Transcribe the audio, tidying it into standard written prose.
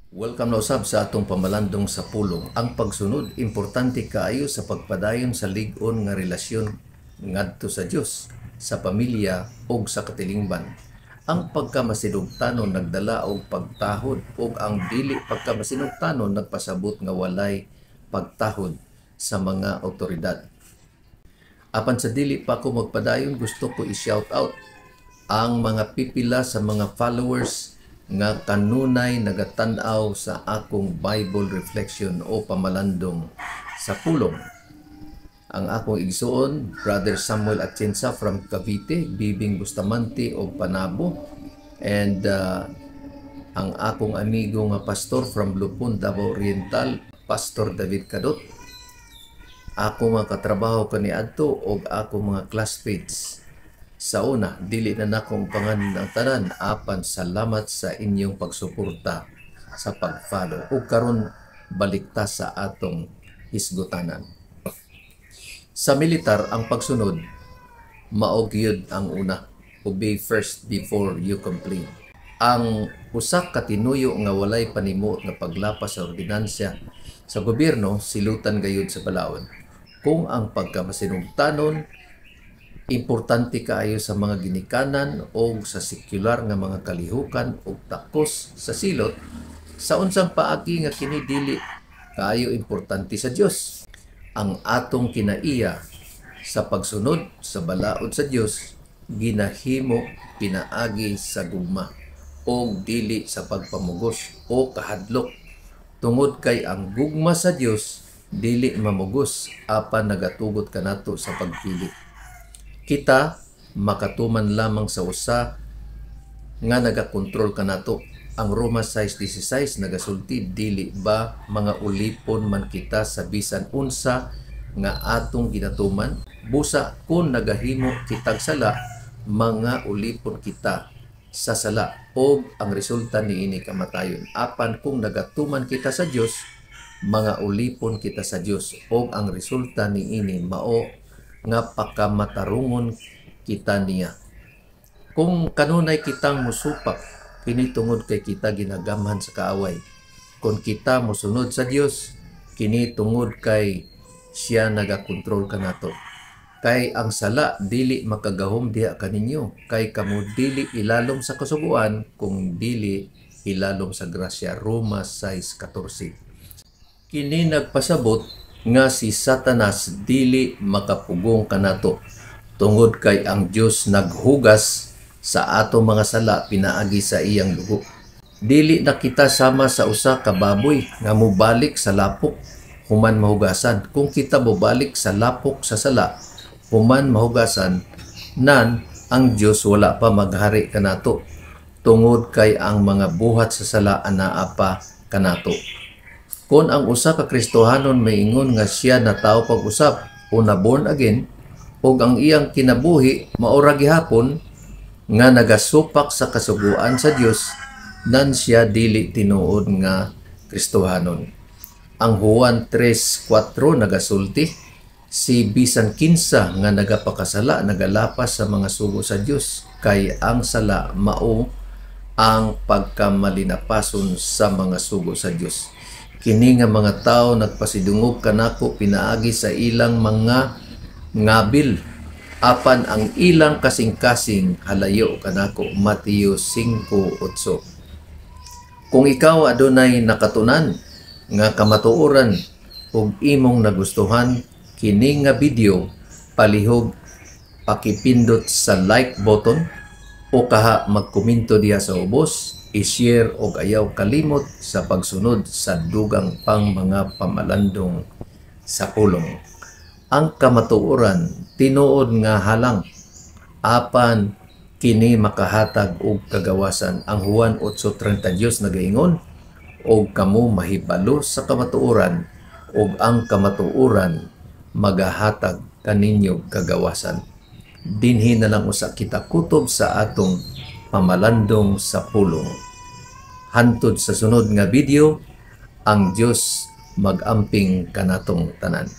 Welcome na usab sa atong pamalandong sa pulong. Ang pagsunod importante kaayo sa pagpadayon sa lig-on nga relasyon ngadto sa Dios, sa pamilya ug sa katilingban. Ang pagkamasinugtanon nagdala og pagtahod ug ang dili pagkamasinugtanon nagpasabot nga walay pagtahod sa mga awtoridad. Apan sa dili pa ko magpadayon, gusto ko i-shout out ang mga pipila sa mga followers nga kanunay nagatan-aw sa akong Bible reflection o pamalandong sa pulong. Ang akong igsuon, Brother Samuel Atienza from Cavite, Bibing Bustamante o Panabo, and ang akong amigo nga pastor from Lupon, Davao Oriental, Pastor David Kadot. Ako mga katrabaho kaniadto og ako mga classmates. Sa una, dili na nakong pangalan ang tanan, apan salamat sa inyong pagsuporta sa pag-follow. O karon balikta sa atong hisgutanan. Sa militar, ang pagsunod, maogyod ang una. Obey first before you complain. Ang usa ka tinuyo nga walay panimo nga paglapas sa ordinansya sa gobyerno, silutan gayud sa balaod. Kung ang pagkamasinugtanon importante kaayo sa mga ginikanan o sa sekular nga mga kalihukan o takos sa silot, sa unsang paagi nga kini dili kaayo importante sa Dios. Ang atong kinaiya sa pagsunod sa balaod sa Dios ginahimo pinaagi sa gugma o dili sa pagpamugos o kahadlok, tungod kay ang gugma sa Dios dili mamugos apan nagatugot kanato sa pagpili. Kita makatuman lamang sa usa nga nagakontrol kanato. Ang Roma 6:16 nagasulti, dili ba mga ulipon man kita sa bisan unsa nga atong ginatuman? Busa kung nagahimo kitag sala, mga ulipon kita sa sala o ang resulta niini kamatayon. Apan kung nagatuman kita sa Dios, mga ulipon kita sa Dios o ang resulta niini mao nga pakamatarungon kita niya. Kung kanunay kitang musupak, kini tungod kay kita ginagamhan sa kaaway. Kung kita musunod sa Dios, kini tungod kay siya nagakontrol kanato. Kay ang sala dili makagahom diha kaninyo, kay kamo dili ilalom sa kasubuan kung dili ilalom sa grasya. Roma 6:14. Kini nagpasabot nga si Satanas dili makapugong kanato, tungod kay ang Dios naghugas sa ato mga sala pinaagi sa iyang dugo. Dili na kita sama sa usa ka baboy nga mobalik sa lapok human mahugasan. Kung kita mobalik sa lapok sa sala human mahugasan, nan ang Dios wala pa maghari kanato, tungod kay ang mga buhat sa sala anaa pa kanato. Kung ang usa ka Kristohanon maingon nga siya na tao pag-usap o na born again, ug ang iyang kinabuhi maura gihapon nga nagasupak sa kasuguan sa Dios, nan siya dili tinuod nga Kristohanon. Ang Juan 3:4 nagasulti, si bisan kinsa nga nagapakasala nagalapas sa mga sugo sa Dios, kay ang sala mao ang pagkamalinapason sa mga sugo sa Dios. Kini nga mga tao nagpasidungog kanako pinaagi sa ilang mga ngabil, apan ang ilang kasing-kasing halayo kanako. Mateo 5:8. Kung ikaw adunay nakatunan nga kamatuoran ug imong nagustuhan kini nga video, palihog pakipindot sa like button o kaha magkomento diha sa ubos, i-share o ayaw kalimot sa pagsunod sa dugang pang mga pamalandong sa pulong. Ang kamatuoran tinuod nga halang, apan kini makahatag og kagawasan. Ang Juan 8:30 Dios nagaingon, og kamo mahibalo sa kamatuoran og ang kamatuoran magahatag kaninyo kagawasan. Dinhi na lang usa kita kutob sa atong pamalandong sa pulong. Hantod sa sunod nga video, ang Dios mag-amping kanatong tanan.